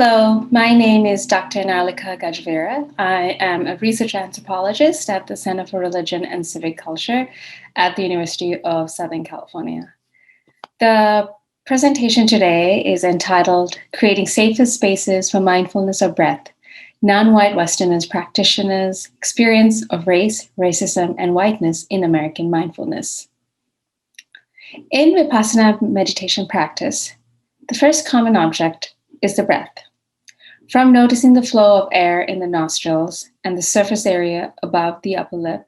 Hello, my name is Dr. Nalika Gajvera. I am a research anthropologist at the Center for Religion and Civic Culture at the University of Southern California. The presentation today is entitled Creating Safer Spaces for Mindfulness of Breath, Non-White Westerners Practitioners' Experience of Race, Racism, and Whiteness in American Mindfulness. In Vipassana meditation practice, the first common object is the breath. From noticing the flow of air in the nostrils and the surface area above the upper lip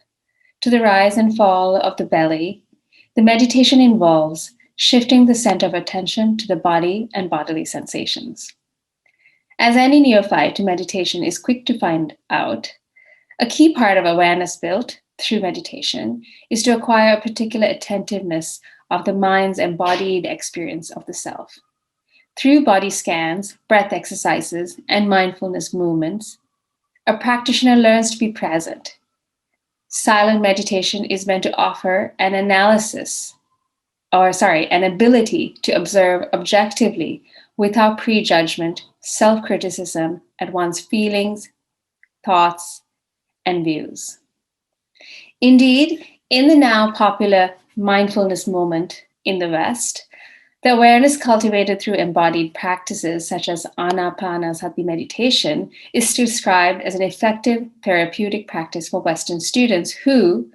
to the rise and fall of the belly, the meditation involves shifting the center of attention to the body and bodily sensations. As any neophyte to meditation is quick to find out, a key part of awareness built through meditation is to acquire a particular attentiveness of the mind's embodied experience of the self. Through body scans, breath exercises, and mindfulness movements, a practitioner learns to be present. Silent meditation is meant to offer an ability to observe objectively without prejudgment, self-criticism at one's feelings, thoughts, and views. Indeed, in the now popular mindfulness movement in the West, the awareness cultivated through embodied practices such as Anapanasati meditation is described as an effective therapeutic practice for Western students who,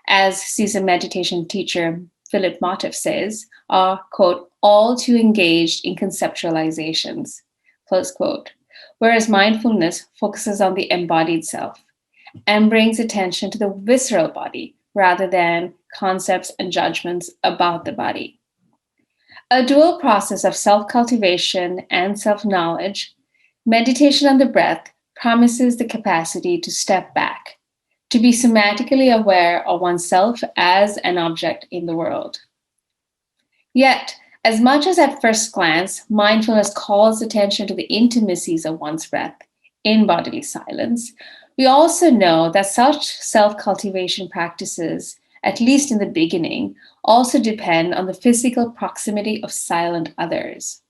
as seasoned meditation teacher Philip Motteff says, are, quote, all too engaged in conceptualizations, close quote, whereas mindfulness focuses on the embodied self and brings attention to the visceral body rather than concepts and judgments about the body. A dual process of self-cultivation and self-knowledge, meditation on the breath promises the capacity to step back, to be somatically aware of oneself as an object in the world. Yet, as much as at first glance, mindfulness calls attention to the intimacies of one's breath in bodily silence, we also know that such self-cultivation practices, at least in the beginning, also depend on the physical proximity of silent others.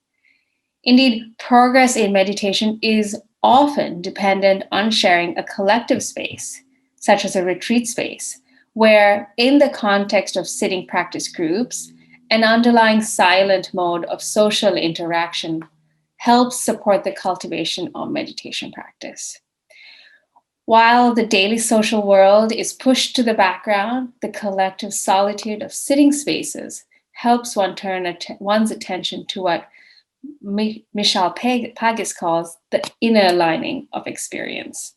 Indeed, progress in meditation is often dependent on sharing a collective space, such as a retreat space, where, in the context of sitting practice groups, an underlying silent mode of social interaction helps support the cultivation of meditation practice. While the daily social world is pushed to the background, the collective solitude of sitting spaces helps one turn one's attention to what Michal Pagis calls the inner lining of experience.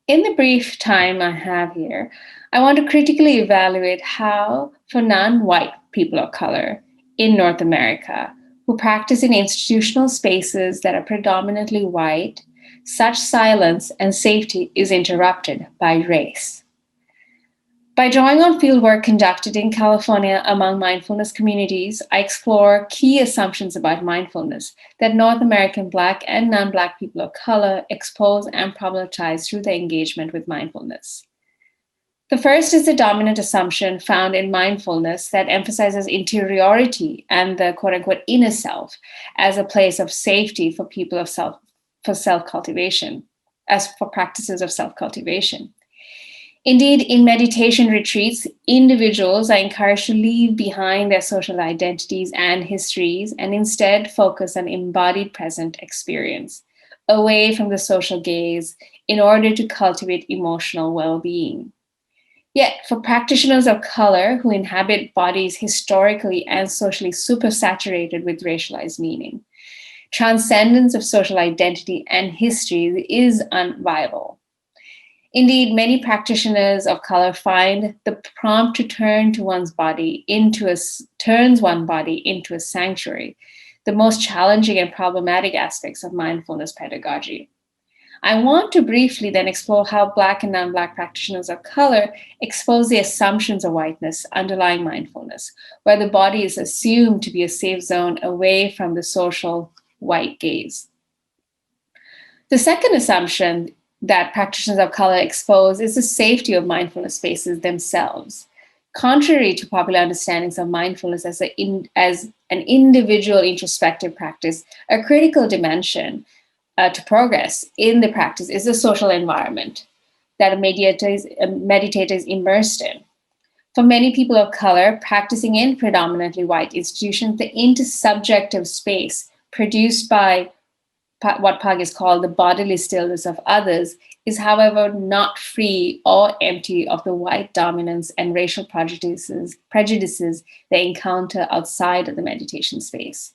In the brief time I have here, I want to critically evaluate how, for non-white people of color in North America, who practice in institutional spaces that are predominantly white, such silence and safety is interrupted by race. By drawing on fieldwork conducted in California among mindfulness communities, I explore key assumptions about mindfulness that North American Black and non-Black people of color expose and problematize through their engagement with mindfulness. The first is the dominant assumption found in mindfulness that emphasizes interiority and the quote-unquote inner self as a place of safety for people of self-cultivation, as for practices of self-cultivation. Indeed, in meditation retreats, individuals are encouraged to leave behind their social identities and histories and instead focus on embodied present experience, away from the social gaze, in order to cultivate emotional well-being. Yet, for practitioners of color who inhabit bodies historically and socially supersaturated with racialized meaning, transcendence of social identity and history is unviable. Indeed, many practitioners of color find the prompt to turn to one's body turns one body into a sanctuary, the most challenging and problematic aspects of mindfulness pedagogy. I want to briefly then explore how Black and non-Black practitioners of color expose the assumptions of whiteness underlying mindfulness, where the body is assumed to be a safe zone away from the social white gaze. The second assumption that practitioners of color expose is the safety of mindfulness spaces themselves. Contrary to popular understandings of mindfulness as an individual introspective practice, a critical dimension, to progress in the practice is the social environment that a meditator is immersed in. For many people of color practicing in predominantly white institutions, the intersubjective space produced by what Pag has called the bodily stillness of others is, however, not free or empty of the white dominance and racial prejudices they encounter outside of the meditation space.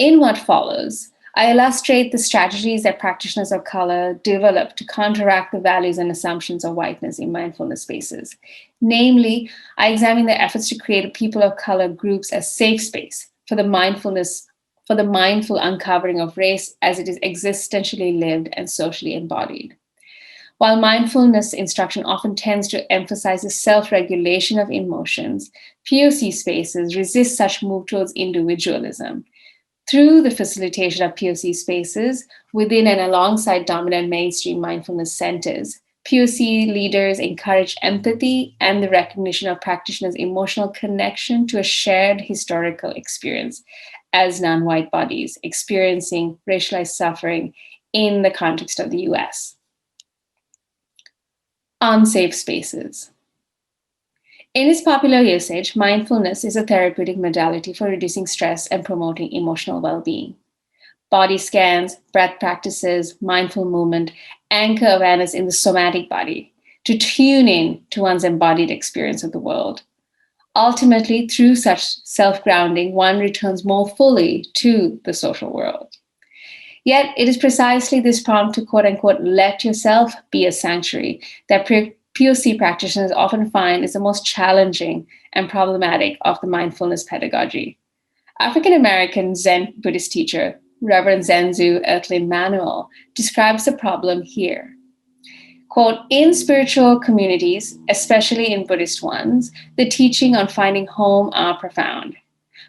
In what follows, I illustrate the strategies that practitioners of color develop to counteract the values and assumptions of whiteness in mindfulness spaces. Namely, I examine their efforts to create a people of color groups as safe space for the mindful uncovering of race as it is existentially lived and socially embodied. While mindfulness instruction often tends to emphasize the self-regulation of emotions, POC spaces resist such move towards individualism. Through the facilitation of POC spaces within and alongside dominant mainstream mindfulness centers, POC leaders encourage empathy and the recognition of practitioners' emotional connection to a shared historical experience as non-white bodies experiencing racialized suffering in the context of the US. Unsafe spaces. In its popular usage, mindfulness is a therapeutic modality for reducing stress and promoting emotional well-being. Body scans, breath practices, mindful movement anchor awareness in the somatic body to tune in to one's embodied experience of the world. Ultimately, through such self-grounding, one returns more fully to the social world. Yet, it is precisely this prompt to quote-unquote, let yourself be a sanctuary that POC practitioners often find is the most challenging and problematic of the mindfulness pedagogy. African-American Zen Buddhist teacher, Reverend Zenzu Earthlyn Manuel, describes the problem here. Quote, in spiritual communities, especially in Buddhist ones, the teaching on finding home are profound,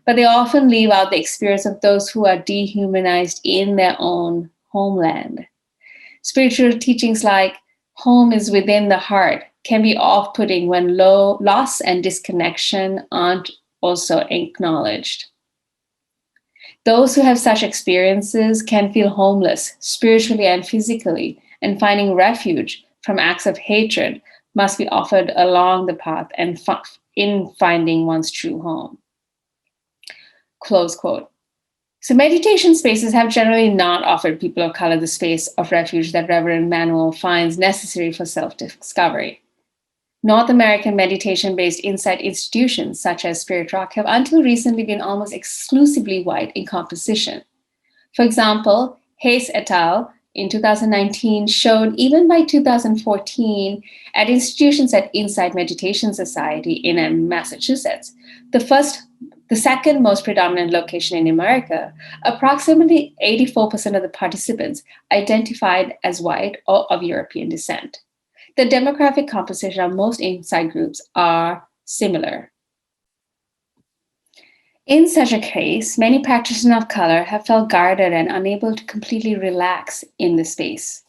but they often leave out the experience of those who are dehumanized in their own homeland. Spiritual teachings like home is within the heart can be off-putting when loss and disconnection aren't also acknowledged. Those who have such experiences can feel homeless spiritually and physically, and finding refuge from acts of hatred must be offered along the path and in finding one's true home. Close quote. So meditation spaces have generally not offered people of color the space of refuge that Reverend Manuel finds necessary for self-discovery. North American meditation-based insight institutions such as Spirit Rock have until recently been almost exclusively white in composition. For example, Hayes et al. In 2019 showed even by 2014 at institutions at Insight Meditation Society in Massachusetts, the second most predominant location in America, approximately 84% of the participants identified as white or of European descent. The demographic composition of most insight groups are similar. In such a case, many practitioners of color have felt guarded and unable to completely relax in the space.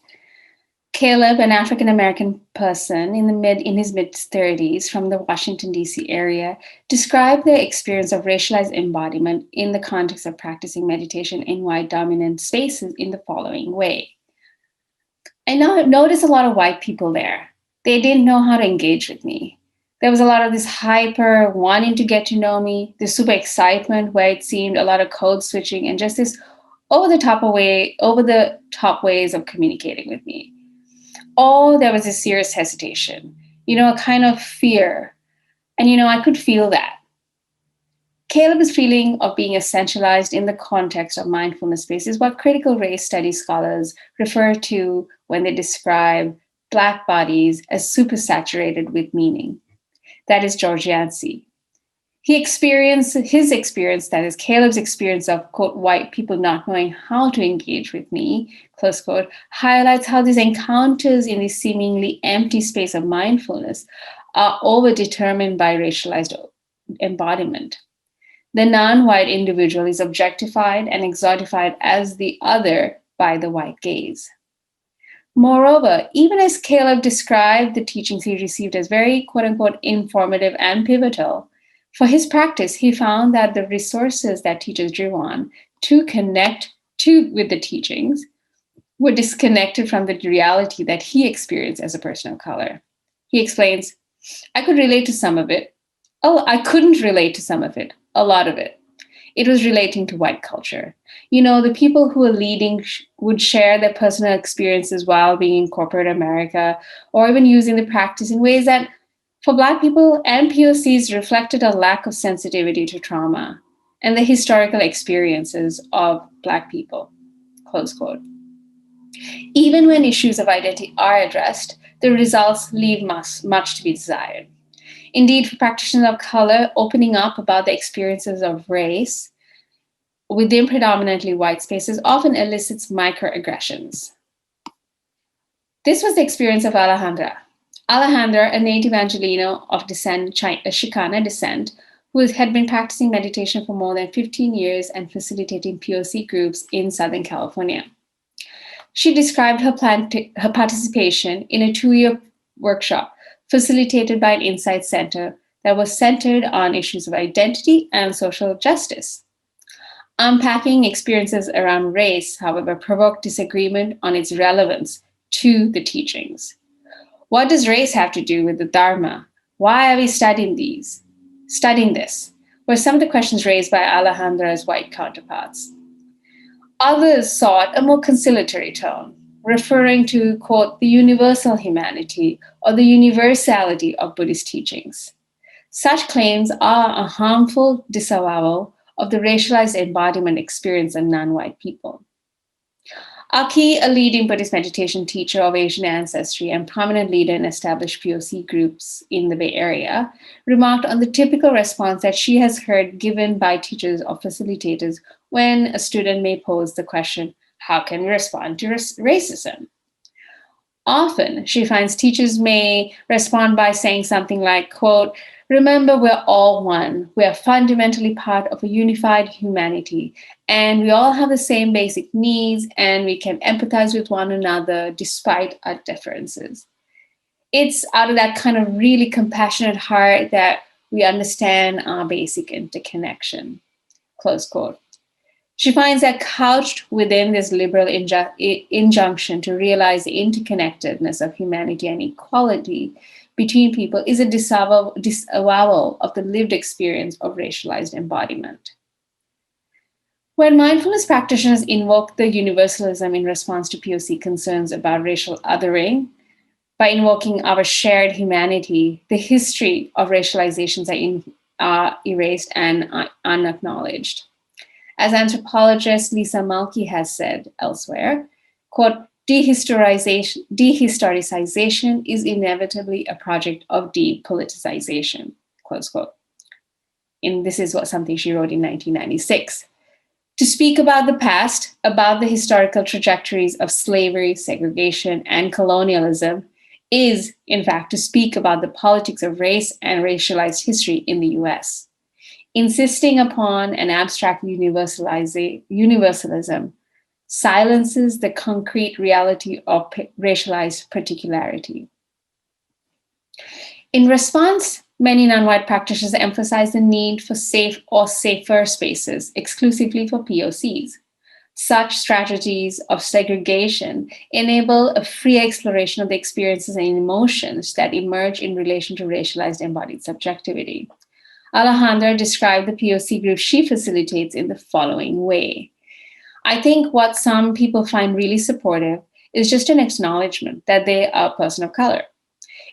Caleb, an African-American person in his mid-30s from the Washington, D.C. area, described their experience of racialized embodiment in the context of practicing meditation in white-dominant spaces in the following way. I noticed a lot of white people there. They didn't know how to engage with me. There was a lot of this hyper wanting to get to know me, this super excitement where it seemed a lot of code switching and just this over the top ways of communicating with me. Or there was a serious hesitation, a kind of fear. And, I could feel that. Caleb's feeling of being essentialized in the context of mindfulness space is what critical race studies scholars refer to when they describe Black bodies as supersaturated with meaning. That is George Yancey. His experience, that is Caleb's experience of, quote, white people not knowing how to engage with me, close quote, highlights how these encounters in this seemingly empty space of mindfulness are overdetermined by racialized embodiment. The non-white individual is objectified and exotified as the other by the white gaze. Moreover, even as Caleb described the teachings he received as very, quote-unquote, informative and pivotal, for his practice, he found that the resources that teachers drew on to connect with the teachings were disconnected from the reality that he experienced as a person of color. He explains, I could relate to some of it. Oh, I couldn't relate to some of it, a lot of it. It was relating to white culture. You know, the people who were leading would share their personal experiences while being in corporate America, or even using the practice in ways that, for Black people and POCs, reflected a lack of sensitivity to trauma and the historical experiences of Black people, close quote. Even when issues of identity are addressed, the results leave much to be desired. Indeed, for practitioners of color, opening up about the experiences of race within predominantly white spaces often elicits microaggressions. This was the experience of Alejandra. Alejandra, a native Angelino of Chicana descent, who had been practicing meditation for more than 15 years and facilitating POC groups in Southern California. She described her participation in a 2-year workshop facilitated by an insight center that was centered on issues of identity and social justice. Unpacking experiences around race, however, provoked disagreement on its relevance to the teachings. What does race have to do with the Dharma? Why are we studying this? Were some of the questions raised by Alejandra's white counterparts. Others sought a more conciliatory tone, referring to, quote, the universal humanity or the universality of Buddhist teachings. Such claims are a harmful disavowal of the racialized embodiment experience of non-white people. Aki, a leading Buddhist meditation teacher of Asian ancestry and prominent leader in established POC groups in the Bay Area, remarked on the typical response that she has heard given by teachers or facilitators when a student may pose the question, how can we respond to racism? Often, she finds teachers may respond by saying something like, quote, remember, we're all one. We are fundamentally part of a unified humanity, and we all have the same basic needs, and we can empathize with one another despite our differences. It's out of that kind of really compassionate heart that we understand our basic interconnection, close quote. She finds that couched within this liberal injunction to realize the interconnectedness of humanity and equality between people is a disavowal of the lived experience of racialized embodiment. When mindfulness practitioners invoke the universalism in response to POC concerns about racial othering, by invoking our shared humanity, the history of racializations are erased and unacknowledged. As anthropologist Lisa Mulkey has said elsewhere, quote, dehistoricization is inevitably a project of depoliticization, close quote. And this is something she wrote in 1996. To speak about the past, about the historical trajectories of slavery, segregation, and colonialism is, in fact, to speak about the politics of race and racialized history in the US. Insisting upon an abstract universalism silences the concrete reality of racialized particularity. In response, many non-white practitioners emphasize the need for safe or safer spaces exclusively for POCs. Such strategies of segregation enable a free exploration of the experiences and emotions that emerge in relation to racialized embodied subjectivity. Alejandra described the POC group she facilitates in the following way. I think what some people find really supportive is just an acknowledgement that they are a person of color.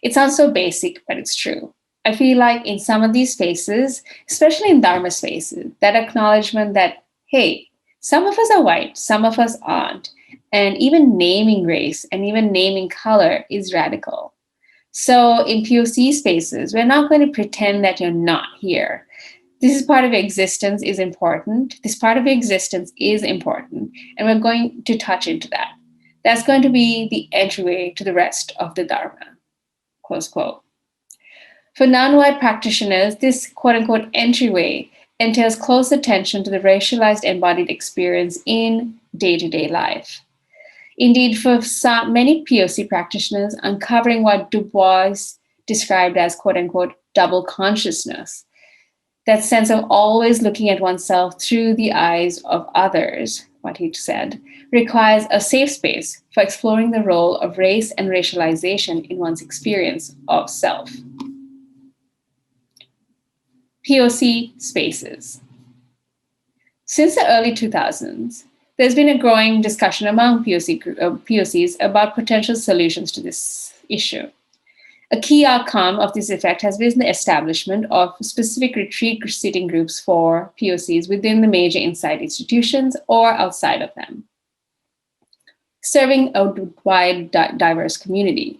It sounds so basic, but it's true. I feel like in some of these spaces, especially in Dharma spaces, that acknowledgement that, hey, some of us are white, some of us aren't, and even naming race and even naming color is radical. So in POC spaces, we're not going to pretend that you're not here. This is part of your existence is important. This part of your existence is important. And we're going to touch into that. That's going to be the entryway to the rest of the Dharma, close quote. For non-white practitioners, this quote unquote entryway entails close attention to the racialized embodied experience in day-to-day life. Indeed, for many POC practitioners, uncovering what Du Bois described as quote-unquote double consciousness, that sense of always looking at oneself through the eyes of others, what he said, requires a safe space for exploring the role of race and racialization in one's experience of self. POC spaces. Since the early 2000s, there's been a growing discussion among POCs about potential solutions to this issue. A key outcome of this effect has been the establishment of specific retreat sitting groups for POCs within the major insight institutions or outside of them, serving a wide, diverse community.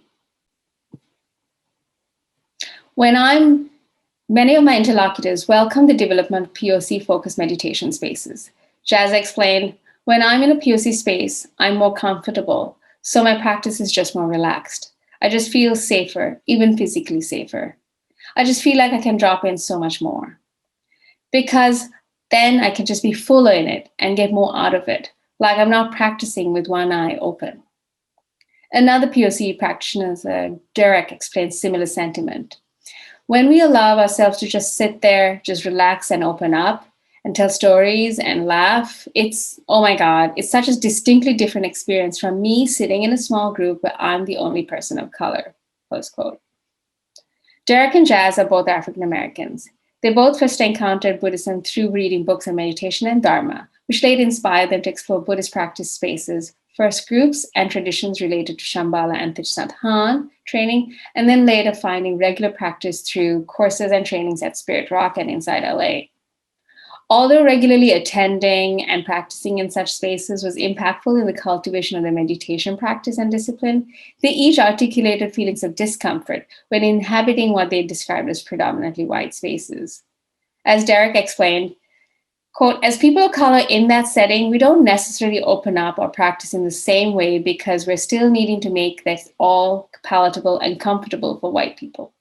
Many of my interlocutors welcome the development of POC-focused meditation spaces. Jazz explained, when I'm in a POC space, I'm more comfortable, so my practice is just more relaxed. I just feel safer, even physically safer. I just feel like I can drop in so much more. Because then I can just be fuller in it and get more out of it, like I'm not practicing with one eye open. Another POC practitioner, Derek, explains similar sentiment. When we allow ourselves to just sit there, just relax and open up and tell stories and laugh, it's, oh my God, it's such a distinctly different experience from me sitting in a small group where I'm the only person of color, close quote. Derek and Jazz are both African Americans. They both first encountered Buddhism through reading books on meditation and Dharma, which later inspired them to explore Buddhist practice spaces, first groups and traditions related to Shambhala and Thich Nhat Hanh training, and then later finding regular practice through courses and trainings at Spirit Rock and Inside LA. Although regularly attending and practicing in such spaces was impactful in the cultivation of their meditation practice and discipline, they each articulated feelings of discomfort when inhabiting what they described as predominantly white spaces. As Derek explained, quote, as people of color in that setting, we don't necessarily open up or practice in the same way because we're still needing to make this all palatable and comfortable for white people.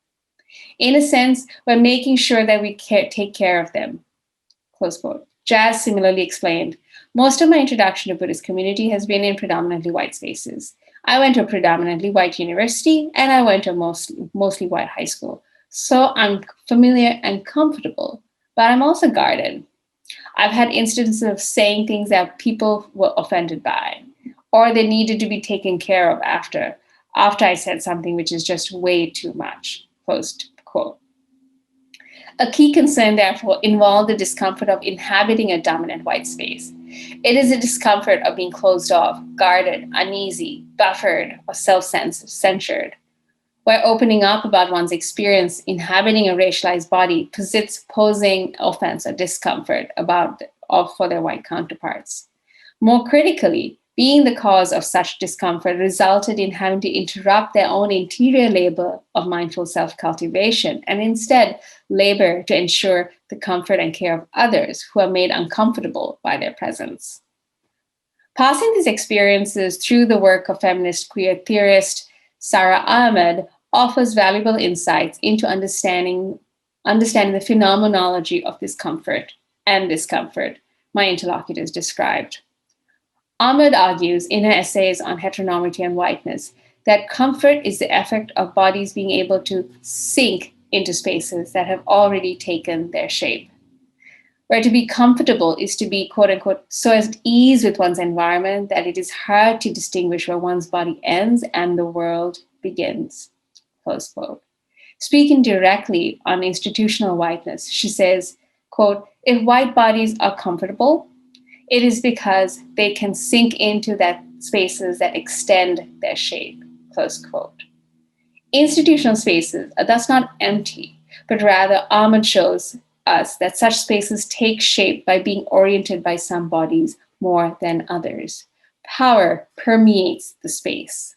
In a sense, we're making sure that we take care of them, close quote. Jazz similarly explained, most of my introduction to Buddhist community has been in predominantly white spaces. I went to a predominantly white university and I went to a mostly white high school. So I'm familiar and comfortable, but I'm also guarded. I've had instances of saying things that people were offended by, or they needed to be taken care of after I said something which is just way too much, close quote. A key concern, therefore, involved the discomfort of inhabiting a dominant white space. It is a discomfort of being closed off, guarded, uneasy, buffered, or self-censored, where opening up about one's experience inhabiting a racialized body posing offense or discomfort for their white counterparts. More critically, being the cause of such discomfort resulted in having to interrupt their own interior labor of mindful self-cultivation and instead labor to ensure the comfort and care of others who are made uncomfortable by their presence. Passing these experiences through the work of feminist queer theorist Sara Ahmed offers valuable insights into understanding the phenomenology of discomfort my interlocutors described. Ahmed argues in her essays on heteronormity and whiteness that comfort is the effect of bodies being able to sink into spaces that have already taken their shape. Where to be comfortable is to be, quote unquote, so at ease with one's environment that it is hard to distinguish where one's body ends and the world begins, close quote. Speaking directly on institutional whiteness, she says, quote, if white bodies are comfortable, it is because they can sink into that spaces that extend their shape, close quote. Institutional spaces are thus not empty, but rather Ahmed shows us that such spaces take shape by being oriented by some bodies more than others. Power permeates the space.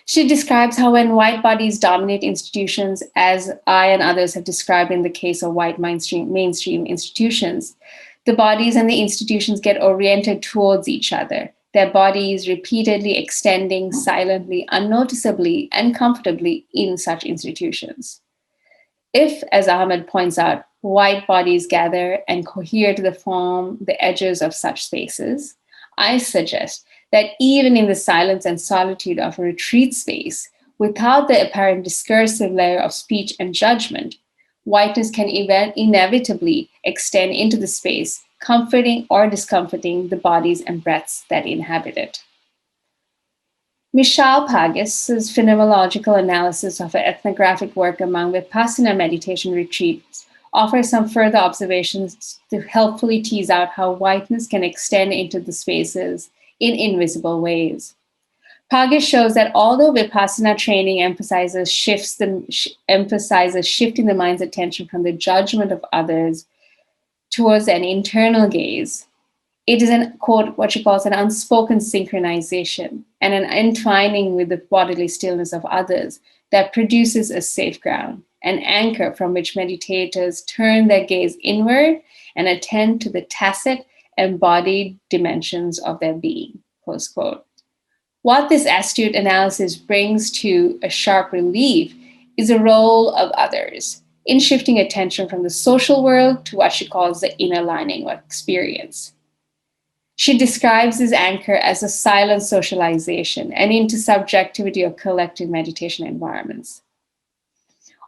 She describes how when white bodies dominate institutions, as I and others have described in the case of white mainstream institutions, the bodies and the institutions get oriented towards each other, their bodies repeatedly extending silently, unnoticeably, and comfortably in such institutions. If, as Ahmed points out, white bodies gather and cohere to form the edges of such spaces, I suggest that even in the silence and solitude of a retreat space, without the apparent discursive layer of speech and judgment, whiteness can inevitably extend into the space comforting or discomforting the bodies and breaths that inhabit it. Michal Pagis's phenomenological analysis of ethnographic work among Vipassana meditation retreats offers some further observations to helpfully tease out how whiteness can extend into the spaces in invisible ways. Pagis shows that although Vipassana training emphasizes shifting the mind's attention from the judgment of others towards an internal gaze, it is what she calls an unspoken synchronization and an entwining with the bodily stillness of others that produces a safe ground, an anchor from which meditators turn their gaze inward and attend to the tacit, embodied dimensions of their being, close quote. What this astute analysis brings to a sharp relief is the role of others in shifting attention from the social world to what she calls the inner lining of experience. She describes this anchor as a silent socialization and intersubjectivity of collective meditation environments.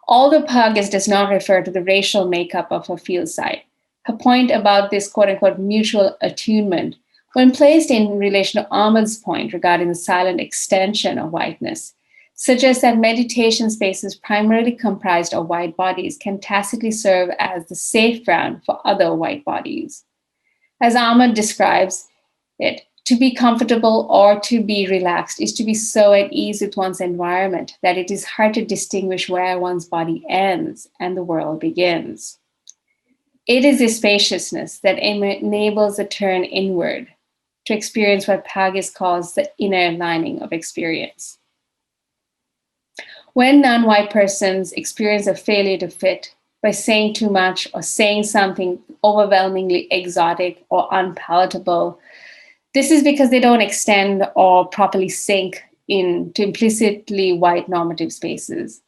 Although Pagis does not refer to the racial makeup of her field site, her point about this quote-unquote mutual attunement, when placed in relation to Ahmad's point regarding the silent extension of whiteness, suggests that meditation spaces primarily comprised of white bodies can tacitly serve as the safe ground for other white bodies. As Ahmad describes it, to be comfortable or to be relaxed is to be so at ease with one's environment that it is hard to distinguish where one's body ends and the world begins. It is this spaciousness that enables a turn inward to experience what Pagis calls the inner lining of experience. When non-white persons experience a failure to fit by saying too much or saying something overwhelmingly exotic or unpalatable, this is because they don't extend or properly sink into implicitly white normative spaces.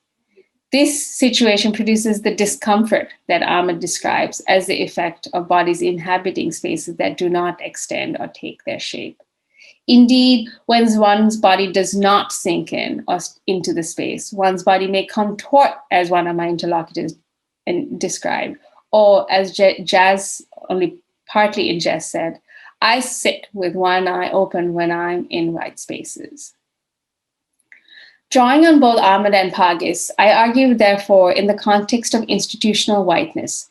This situation produces the discomfort that Ahmed describes as the effect of bodies inhabiting spaces that do not extend or take their shape. Indeed, when one's body does not sink in or into the space, one's body may contort, as one of my interlocutors described, or as Jazz, only partly in Jazz, said, I sit with one eye open when I'm in white spaces. Drawing on both Ahmed and Pagis, I argue, therefore, in the context of institutional whiteness,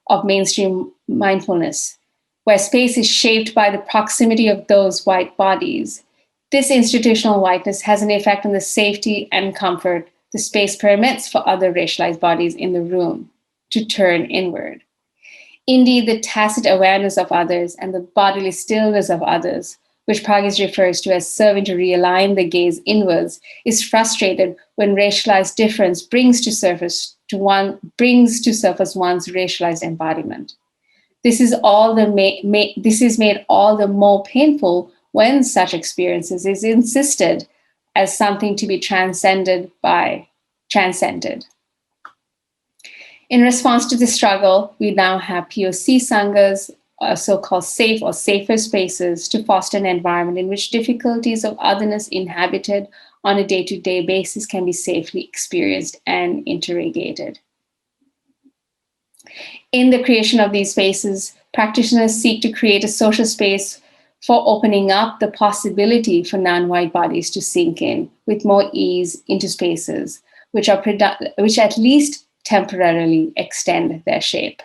of mainstream mindfulness, where space is shaped by the proximity of those white bodies, this institutional whiteness has an effect on the safety and comfort the space permits for other racialized bodies in the room to turn inward. Indeed, the tacit awareness of others and the bodily stillness of others, which Pagis refers to as serving to realign the gaze inwards, is frustrated when racialized difference brings to surface one's racialized embodiment. This is made all the more painful when such experiences is insisted as something to be transcended. In response to this struggle, we now have POC Sanghas, so-called safe or safer spaces, to foster an environment in which difficulties of otherness inhabited on a day-to-day basis can be safely experienced and interrogated. In the creation of these spaces, practitioners seek to create a social space for opening up the possibility for non-white bodies to sink in with more ease into spaces which at least temporarily extend their shape.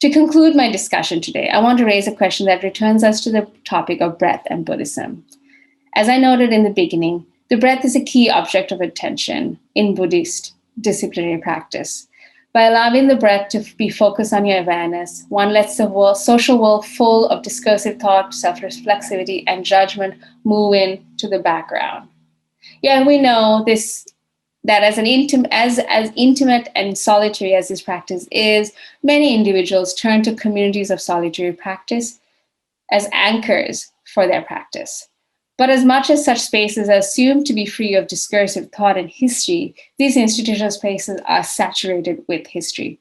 To conclude my discussion today, I want to raise a question that returns us to the topic of breath and Buddhism. As I noted in the beginning, the breath is a key object of attention in Buddhist disciplinary practice. By allowing the breath to be focused on your awareness, one lets the social world full of discursive thought, self-reflexivity, and judgment move into the background. Yeah, we know this, that as intimate and solitary as this practice is, many individuals turn to communities of solitary practice as anchors for their practice. But as much as such spaces are assumed to be free of discursive thought and history, these institutional spaces are saturated with history.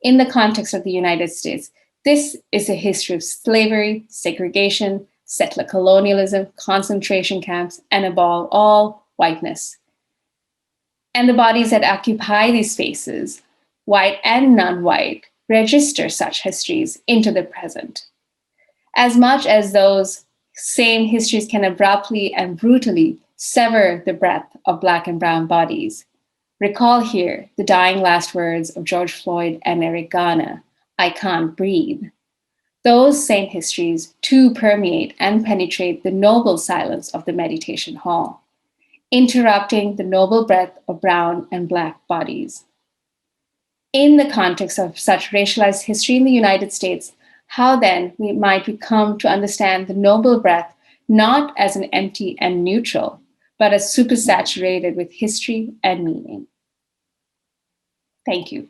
In the context of the United States, this is a history of slavery, segregation, settler colonialism, concentration camps, and above all, whiteness. And the bodies that occupy these spaces, white and non-white, register such histories into the present. As much as those same histories can abruptly and brutally sever the breath of Black and Brown bodies, recall here the dying last words of George Floyd and Eric Garner, "I can't breathe." Those same histories too permeate and penetrate the noble silence of the meditation hall, interrupting the noble breath of brown and Black bodies. In the context of such racialized history in the United States, how then we might we come to understand the noble breath not as an empty and neutral, but as supersaturated with history and meaning. Thank you.